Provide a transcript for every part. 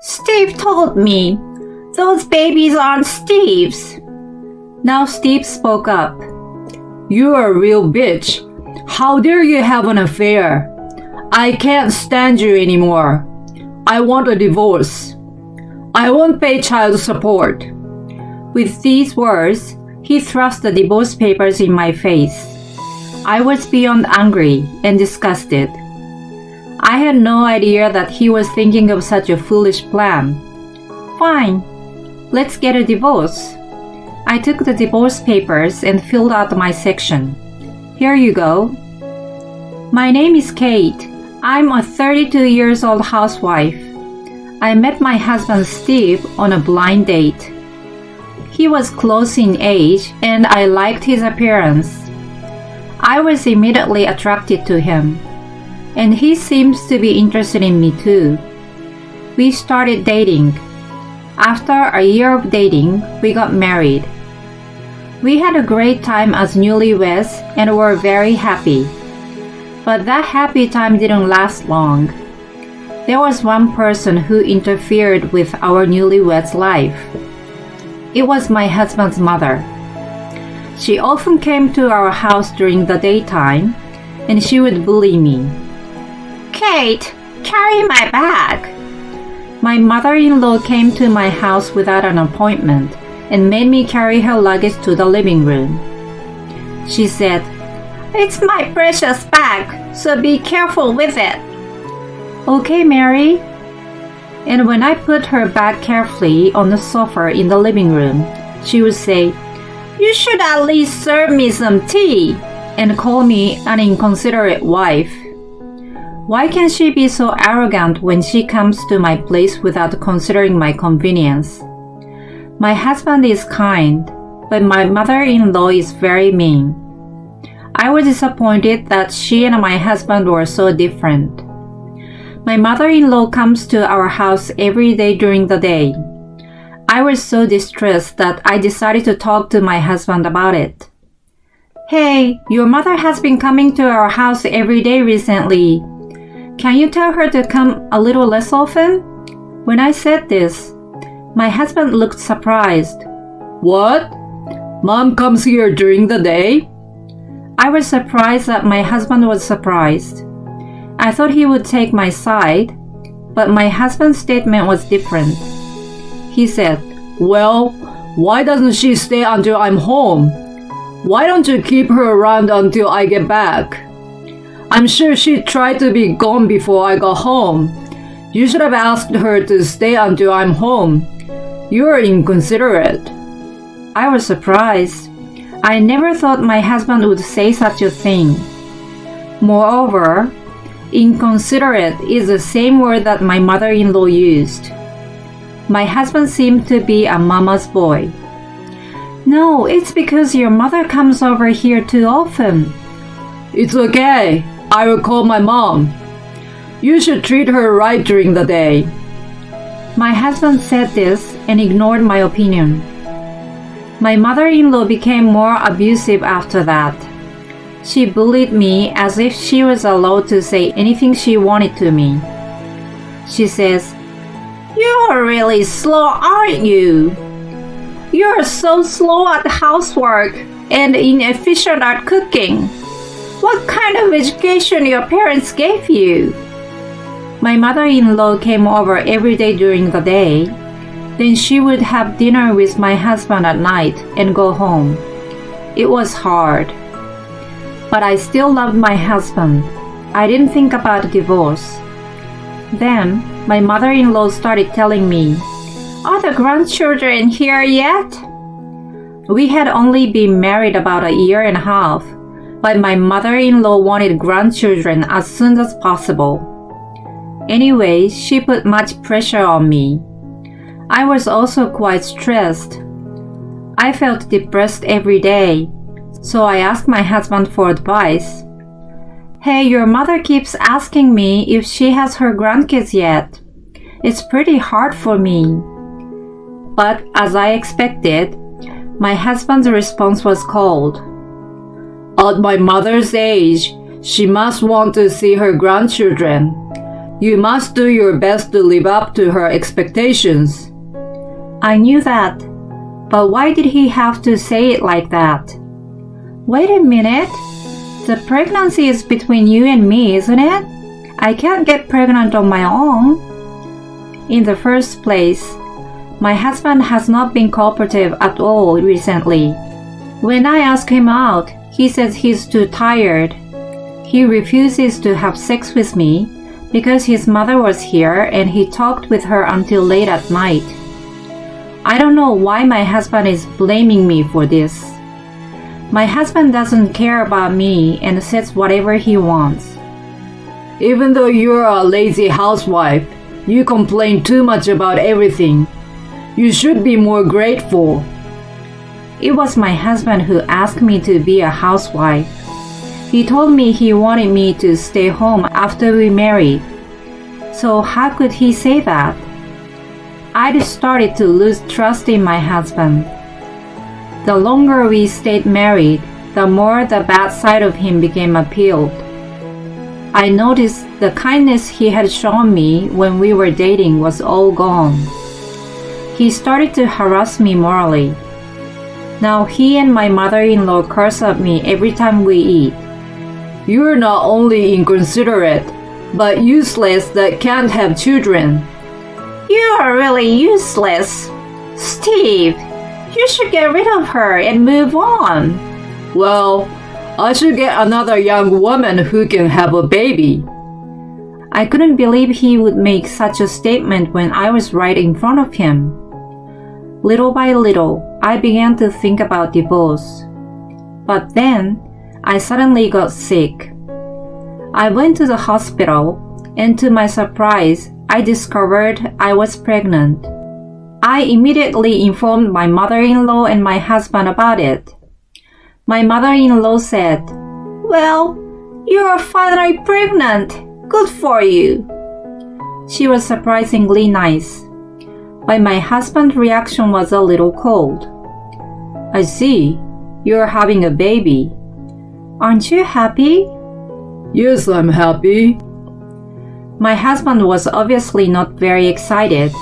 Steve told me. Those babies aren't Steve's. Now Steve spoke up. You're a real bitch. How dare you have an affair? I can't stand you anymore. I want a divorce. I won't pay child support. With these words, he thrust the divorce papers in my face. I was beyond angry and disgusted. I had no idea that he was thinking of such a foolish plan. Fine, let's get a divorce. I took the divorce papers and filled out my section. Here you go. My name is Kate. I'm a 32 years old housewife. I met my husband Steve on a blind date. He was close in age and I liked his appearance. I was immediately attracted to him, and he seems to be interested in me too. We started dating. After a year of dating, we got married. We had a great time as newlyweds and were very happy. But that happy time didn't last long. There was one person who interfered with our newlyweds' life. It was my husband's mother. She often came to our house during the daytime, and she would bully me. Kate, carry my bag. My mother-in-law came to my house without an appointment and made me carry her luggage to the living room. She said, It's my precious bag, so be careful with it. Okay, Mary. And when I put her bag carefully on the sofa in the living room, she would say, You should at least serve me some tea, and call me an inconsiderate wife. Why can she be so arrogant when she comes to my place without considering my convenience? My husband is kind, but my mother-in-law is very mean. I was disappointed that she and my husband were so different. My mother-in-law comes to our house every day during the day. I was so distressed that I decided to talk to my husband about it. Hey, your mother has been coming to our house every day recently. Can you tell her to come a little less often? When I said this, my husband looked surprised. What? Mom comes here during the day? I was surprised that my husband was surprised. I thought he would take my side, but my husband's statement was different. He said, Well, why doesn't she stay until I'm home? Why don't you keep her around until I get back? I'm sure she tried to be gone before I got home. You should have asked her to stay until I'm home. You're inconsiderate. I was surprised. I never thought my husband would say such a thing. Moreover, inconsiderate is the same word that my mother-in-law used. My husband seemed to be a mama's boy. No, it's because your mother comes over here too often. It's okay. I will call my mom. You should treat her right during the day. My husband said this and ignored my opinion. My mother-in-law became more abusive after that. She bullied me as if she was allowed to say anything she wanted to me. She says, You're really slow, aren't you? You're so slow at housework and inefficient at cooking. What kind of education your parents gave you? My mother-in-law came over every day during the day. Then she would have dinner with my husband at night and go home. It was hard. But I still loved my husband. I didn't think about divorce. Then my mother-in-law started telling me, Are the grandchildren here yet? We had only been married about a year and a half, but my mother-in-law wanted grandchildren as soon as possible. Anyway, she put much pressure on me. I was also quite stressed. I felt depressed every day, so I asked my husband for advice. Hey, your mother keeps asking me if she has her grandkids yet. It's pretty hard for me. But as I expected, my husband's response was cold. At my mother's age, she must want to see her grandchildren. You must do your best to live up to her expectations. I knew that, but why did he have to say it like that? Wait a minute. The pregnancy is between you and me, isn't it? I can't get pregnant on my own. In the first place, my husband has not been cooperative at all recently. When I ask him out, he says he's too tired. He refuses to have sex with me because his mother was here and he talked with her until late at night. I don't know why my husband is blaming me for this. My husband doesn't care about me and says whatever he wants. Even though you're a lazy housewife, you complain too much about everything. You should be more grateful. It was my husband who asked me to be a housewife. He told me he wanted me to stay home after we married. So how could he say that? I'd started to lose trust in my husband. The longer we stayed married, the more the bad side of him became appealed. I noticed the kindness he had shown me when we were dating was all gone. He started to harass me morally. Now he and my mother-in-law curse at me every time we eat. You're not only inconsiderate, but useless that can't have children. You are really useless. Steve, you should get rid of her and move on. Well, I should get another young woman who can have a baby. I couldn't believe he would make such a statement when I was right in front of him. Little by little, I began to think about divorce. But then, I suddenly got sick. I went to the hospital, and to my surprise, I discovered I was pregnant. I immediately informed my mother-in-law and my husband about it. My mother-in-law said, "Well, you're finally pregnant. Good for you." She was surprisingly nice, but my husband's reaction was a little cold. "I see, you're having a baby. Aren't you happy?" Yes, I'm happy. My husband was obviously not very excited.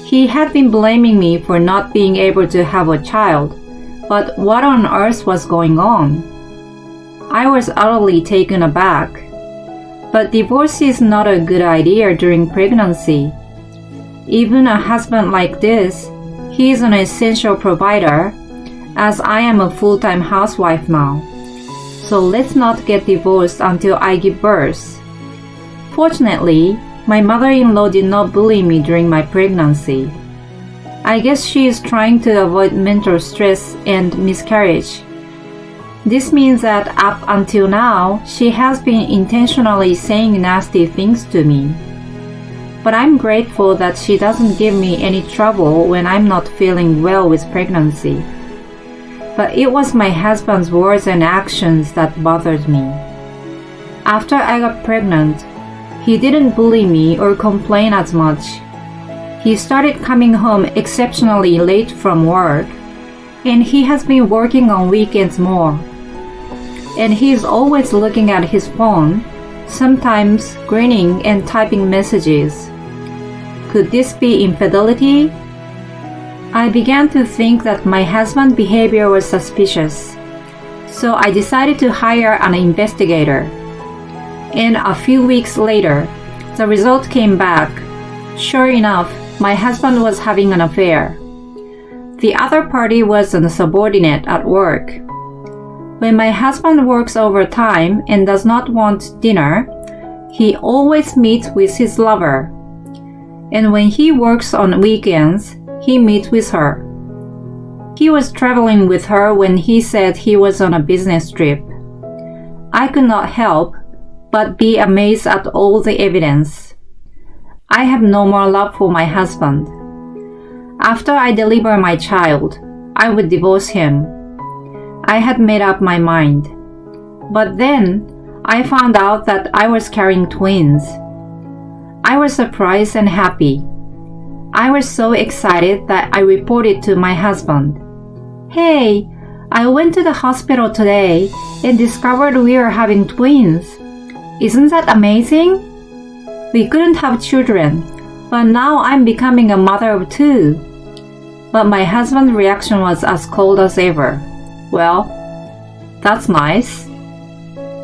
He had been blaming me for not being able to have a child, but what on earth was going on? I was utterly taken aback. But divorce is not a good idea during pregnancy. Even a husband like this, he is an essential provider, as I am a full-time housewife now. So let's not get divorced until I give birth. Fortunately, my mother-in-law did not bully me during my pregnancy. I guess she is trying to avoid mental stress and miscarriage. This means that up until now, she has been intentionally saying nasty things to me. But I'm grateful that she doesn't give me any trouble when I'm not feeling well with pregnancy. But it was my husband's words and actions that bothered me. After I got pregnant, he didn't bully me or complain as much. He started coming home exceptionally late from work, and he has been working on weekends more. And he's always looking at his phone, sometimes grinning and typing messages. Could this be infidelity? I began to think that my husband's behavior was suspicious, so I decided to hire an investigator. And a few weeks later, the result came back. Sure enough, my husband was having an affair. The other party was a subordinate at work. When my husband works overtime and does not want dinner, he always meets with his lover. And when he works on weekends, he meets with her. He was traveling with her when he said he was on a business trip. I could not help but be amazed at all the evidence. I have no more love for my husband. After I deliver my child, I would divorce him. I had made up my mind. But then, I found out that I was carrying twins. I was surprised and happy. I was so excited that I reported to my husband. "Hey, I went to the hospital today and discovered we are having twins. Isn't that amazing?" We couldn't have children, but now I'm becoming a mother of two. But my husband's reaction was as cold as ever. Well, that's nice.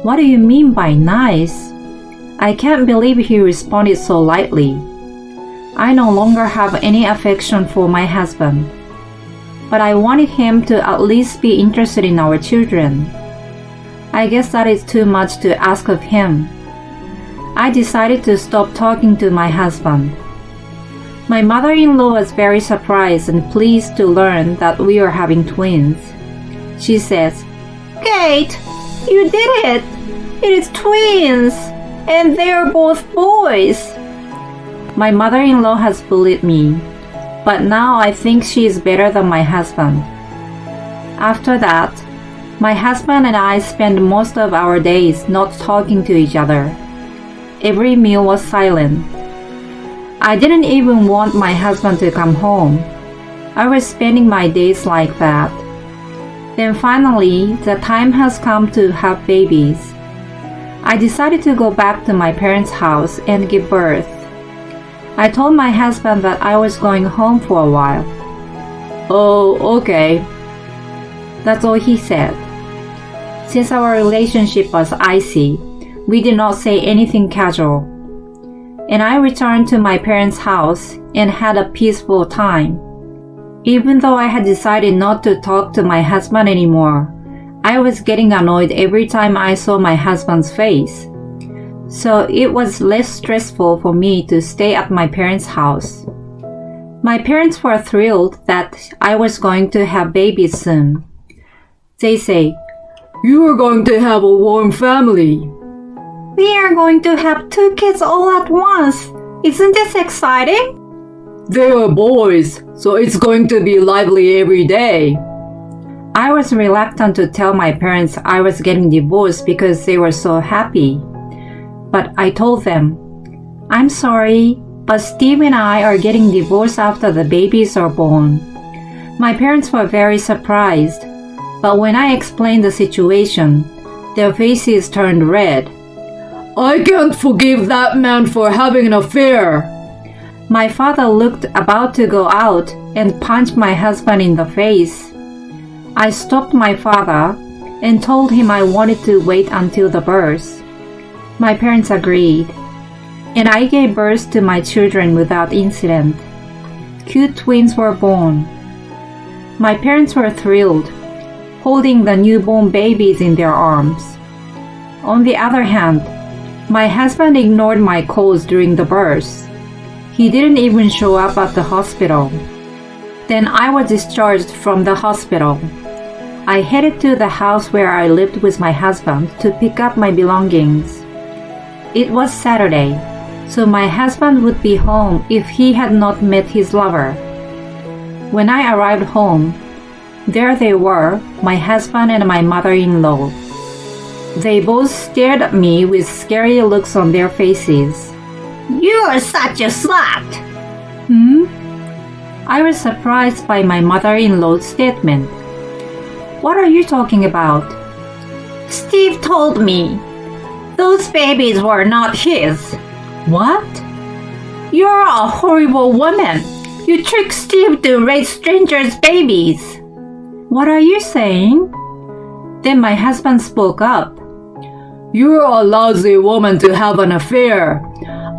What do you mean by nice? I can't believe he responded so lightly. I no longer have any affection for my husband, but I wanted him to at least be interested in our children. I guess that is too much to ask of him. I decided to stop talking to my husband. My mother-in-law was very surprised and pleased to learn that we are having twins. She says, "Kate, you did it! It is twins, and they are both boys." My mother-in-law has bullied me, but now I think she is better than my husband. After that, my husband and I spent most of our days not talking to each other. Every meal was silent. I didn't even want my husband to come home. I was spending my days like that. Then finally, the time has come to have babies. I decided to go back to my parents' house and give birth. I told my husband that I was going home for a while. "Oh, okay." That's all he said. Since our relationship was icy, we did not say anything casual. And I returned to my parents' house and had a peaceful time. Even though I had decided not to talk to my husband anymore, I was getting annoyed every time I saw my husband's face. So it was less stressful for me to stay at my parents' house. My parents were thrilled that I was going to have babies soon. They say, "You are going to have a warm family." "We are going to have 2 kids all at once. Isn't this exciting?" "They are boys, so it's going to be lively every day." I was reluctant to tell my parents I was getting divorced because they were so happy. But I told them, "I'm sorry, but Steve and I are getting divorced after the babies are born." My parents were very surprised, but when I explained the situation, their faces turned red. "I can't forgive that man for having an affair." My father looked about to go out and punched my husband in the face. I stopped my father and told him I wanted to wait until the birth. My parents agreed, and I gave birth to my children without incident. Cute twins were born. My parents were thrilled, holding the newborn babies in their arms. On the other hand, my husband ignored my calls during the birth. He didn't even show up at the hospital. Then I was discharged from the hospital. I headed to the house where I lived with my husband to pick up my belongings. It was Saturday, so my husband would be home if he had not met his lover. When I arrived home, there they were, my husband and my mother-in-law. They both stared at me with scary looks on their faces. "You're such a slut!" I was surprised by my mother-in-law's statement. "What are you talking about?" "Steve told me. Those babies were not his." "What?" "You're a horrible woman. You tricked Steve to raise strangers' babies." "What are you saying?" Then my husband spoke up. "You're a lousy woman to have an affair.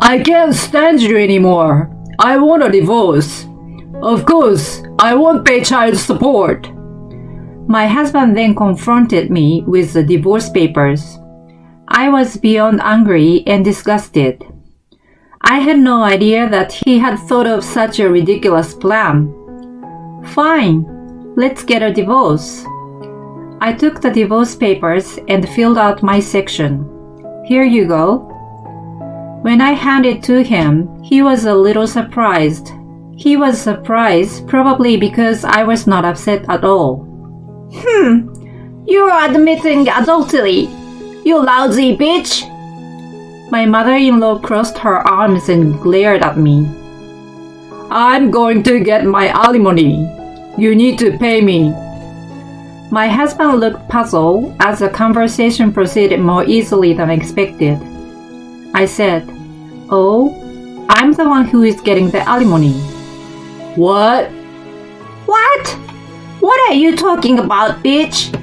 I can't stand you anymore. I want a divorce. Of course, I won't pay child support." My husband then confronted me with the divorce papers. I was beyond angry and disgusted. I had no idea that he had thought of such a ridiculous plan. "Fine, let's get a divorce." I took the divorce papers and filled out my section. "Here you go." When I handed it to him, he was a little surprised. He was surprised probably because I was not upset at all. "You're admitting adultery, you lousy bitch!" My mother-in-law crossed her arms and glared at me. "I'm going to get my alimony. You need to pay me." My husband looked puzzled as the conversation proceeded more easily than expected. I said, Oh, I'm the one who is getting the alimony. What? What? What are you talking about, bitch?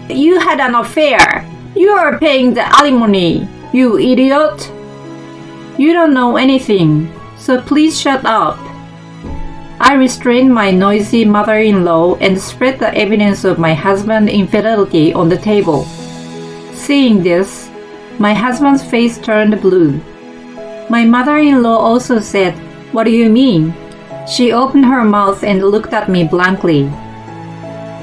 You had an affair. You are paying the alimony, you idiot. You don't know anything, so please shut up. I restrained my noisy mother-in-law and spread the evidence of my husband's infidelity on the table. Seeing this, my husband's face turned blue. My mother-in-law also said, "What do you mean?" She opened her mouth and looked at me blankly.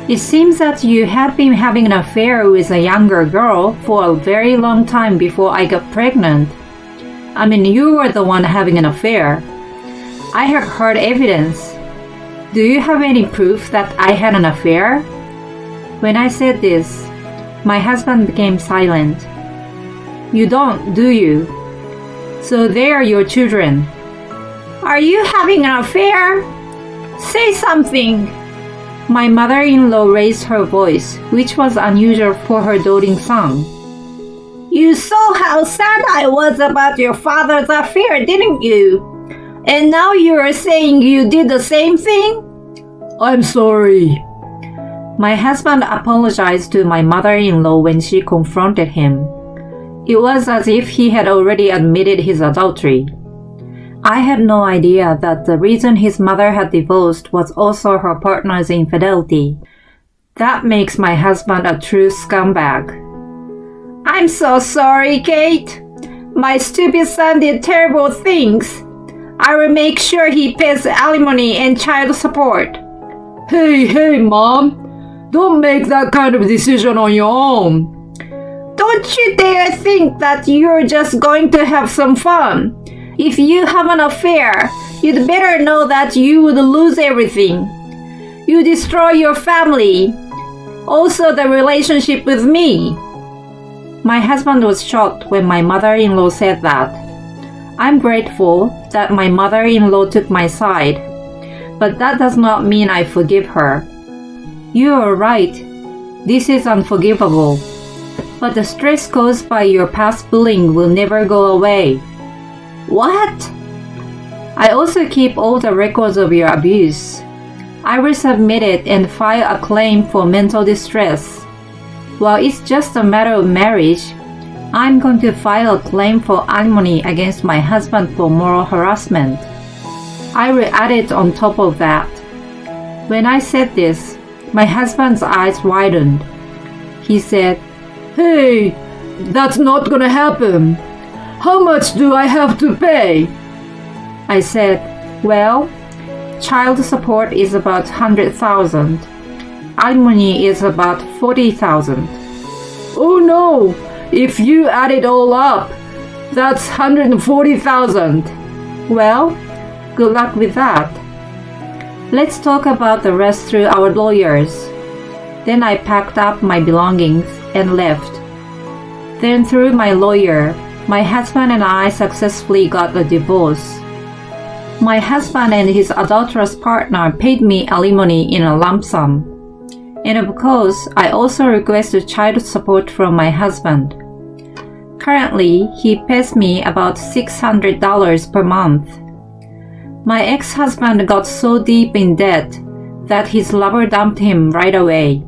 It seems that you had been having an affair with a younger girl for a very long time before I got pregnant. I mean, you were the one having an affair. I have heard evidence. Do you have any proof that I had an affair? When I said this, my husband became silent. You don't, do you? So they are your children. Are you having an affair? Say something. My mother-in-law raised her voice, which was unusual for her doting son. You saw how sad I was about your father's affair, didn't you? And now you're saying you did the same thing? I'm sorry. My husband apologized to my mother-in-law when she confronted him. It was as if he had already admitted his adultery. I had no idea that the reason his mother had divorced was also her partner's infidelity. That makes my husband a true scumbag. I'm so sorry, Kate. My stupid son did terrible things. I will make sure he pays alimony and child support. Hey, Mom. Don't make that kind of decision on your own. Don't you dare think that you're just going to have some fun. If you have an affair, you'd better know that you would lose everything. You destroy your family, also the relationship with me. My husband was shocked when my mother-in-law said that. I'm grateful that my mother-in-law took my side, but that does not mean I forgive her. You are right. This is unforgivable. But the stress caused by your past bullying will never go away. What? I also keep all the records of your abuse. I will submit it and file a claim for mental distress. While it's just a matter of marriage, I'm going to file a claim for alimony against my husband for moral harassment. I will add it on top of that. When I said this, my husband's eyes widened. He said, Hey, that's not gonna happen. How much do I have to pay? I said, well, child support is about 100,000. Alimony is about 40,000. Oh no, if you add it all up, that's 140,000. Well, good luck with that. Let's talk about the rest through our lawyers. Then I packed up my belongings and left. Then through my lawyer, my husband and I successfully got a divorce. My husband and his adulterous partner paid me alimony in a lump sum. And of course, I also requested child support from my husband. Currently, he pays me about $600 per month. My ex-husband got so deep in debt that his lover dumped him right away.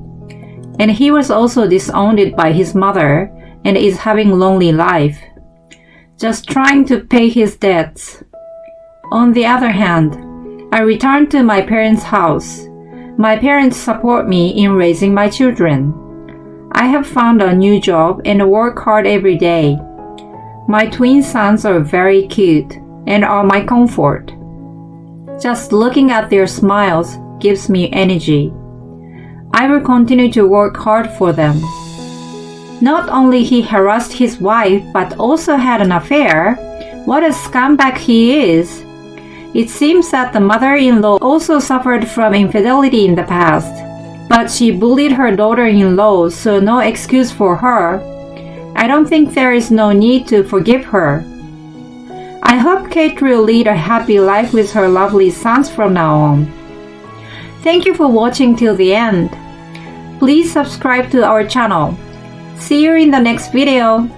And he was also disowned by his mother and is having a lonely life, just trying to pay his debts. On the other hand, I returned to my parents' house. My parents support me in raising my children. I have found a new job and work hard every day. My twin sons are very cute and are my comfort. Just looking at their smiles gives me energy. I will continue to work hard for them. Not only he harassed his wife but also had an affair. What a scumbag he is. It seems that the mother-in-law also suffered from infidelity in the past, but she bullied her daughter-in-law, so no excuse for her. I don't think there is no need to forgive her. I hope Kate will lead a happy life with her lovely sons from now on. Thank you for watching till the end. Please subscribe to our channel. See you in the next video.